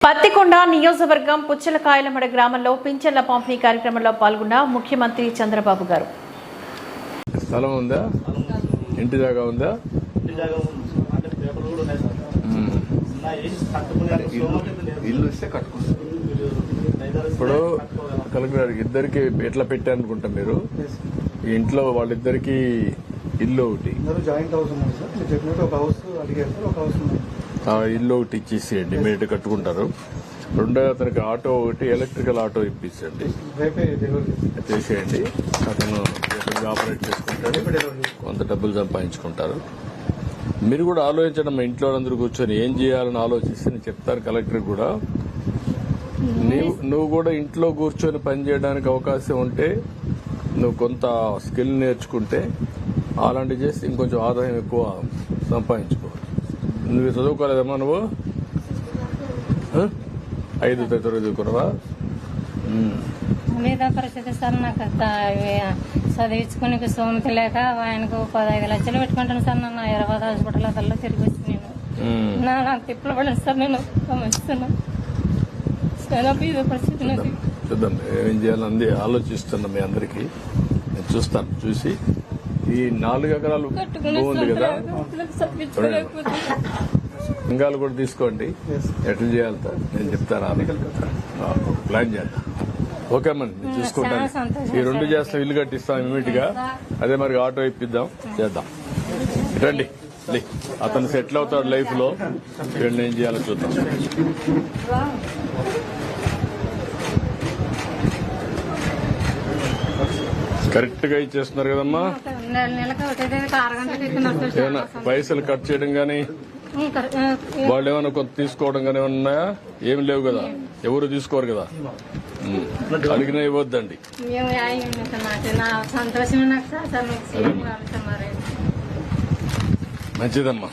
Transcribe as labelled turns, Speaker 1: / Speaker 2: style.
Speaker 1: పత్తికొండ నియోజకవర్గం పుచ్చలకాయలమడ గ్రామంలో పింఛన్ల పంపిణీ కార్యక్రమంలో పాల్గొన్న ముఖ్యమంత్రి చంద్రబాబు గారు.
Speaker 2: స్థలం ఉందా? ఇంటి జాగా ఉందా? ఇల్లు ఇస్తే కట్టుకుంటారు. ఇప్పుడు కలెక్టర్ ఇద్దరికి ఎట్లా పెట్టారనుకుంటా మీరు ఈ ఇంట్లో వాళ్ళిద్దరికి ఇల్లు ఒకటి
Speaker 3: జాయింట్ హౌస్ ఉంది సార్. మీరు చెప్పినట్టు ఒక హౌస్ అడిగారు సార్, ఒక హౌస్ ఉంది.
Speaker 2: ఇల్లు ఒకటి ఇచ్చేసేయండి, ఇమీడియట్ కట్టుకుంటారు. రెండో అతనికి ఆటో ఒకటి ఎలక్ట్రికల్ ఆటో ఇప్పించండి,
Speaker 3: రేపే డెలివరీ
Speaker 2: చేసేయండి. అతను ఆపరేట్ చేసుకుంటాడు, కొంత డబ్బులు సంపాదించుకుంటారు. మీరు కూడా ఆలోచించండి, మా ఇంట్లో అందరూ కూర్చొని ఏం చేయాలని ఆలోచిస్తే నేను చెప్తాను కలెక్టర్ కూడా. నువ్వు కూడా ఇంట్లో కూర్చొని పనిచేయడానికి అవకాశం ఉంటే నువ్వు కొంత స్కిల్ నేర్చుకుంటే అలాంటివి చేస్తే ఇంకొంచెం ఆదాయం ఎక్కువ సంపాదించుకో. నువ్వు చదువుకోలేదమ్మా? నువ్వు 5వ తరగతి చదువుకున్నావా?
Speaker 4: మీద పరిస్థితి సార్, నాకు చదివించుకునే సోమత లేక ఆయనకు 15 లక్షలు పెట్టుకుంటాను సార్. నన్ను 20 హాస్పిటల్ అసలు తిరిగి వచ్చి నేను నా తిప్పలు పడను సార్. నేను ఇస్తున్నాను చాలా మీద పరిస్థితి నాకు.
Speaker 2: చూద్దాం ఏం చేయాలని ఆలోచిస్తున్నాం. మీ అందరికీ నేను చూస్తాను. చూసి ఈ 4 ఎకరాలు బాగుంది కదా, లింగాలు కూడా తీసుకోండి. ఎట్లా చేయాలి నేను చెప్తాను, ప్లాన్ చేద్దాం. ఓకే అమ్మా, నేను చూసుకుంటాను. ఈ 2 చేస్తాం, ఇల్లు కట్టిస్తాం ఇమీడియట్ గా. అదే మరి ఆటో ఇప్పిద్దాం, చేద్దాం. రండి, అతను సెటిల్ అవుతాడు లైఫ్ లో. వీళ్ళని ఏం చేయాలో చూద్దాం. కరెక్ట్ గా ఇచ్చేస్తున్నారు కదమ్మా. ఏమైనా పైసలు కట్ చేయడం గానీ వాళ్ళు ఏమైనా కొంత తీసుకోవడం కానీ ఏమైనా ఉన్నాయా? ఏమి లేవు కదా, ఎవరు తీసుకోరు కదా. అడిగినా ఇవ్వద్దండి. మంచిదమ్మా.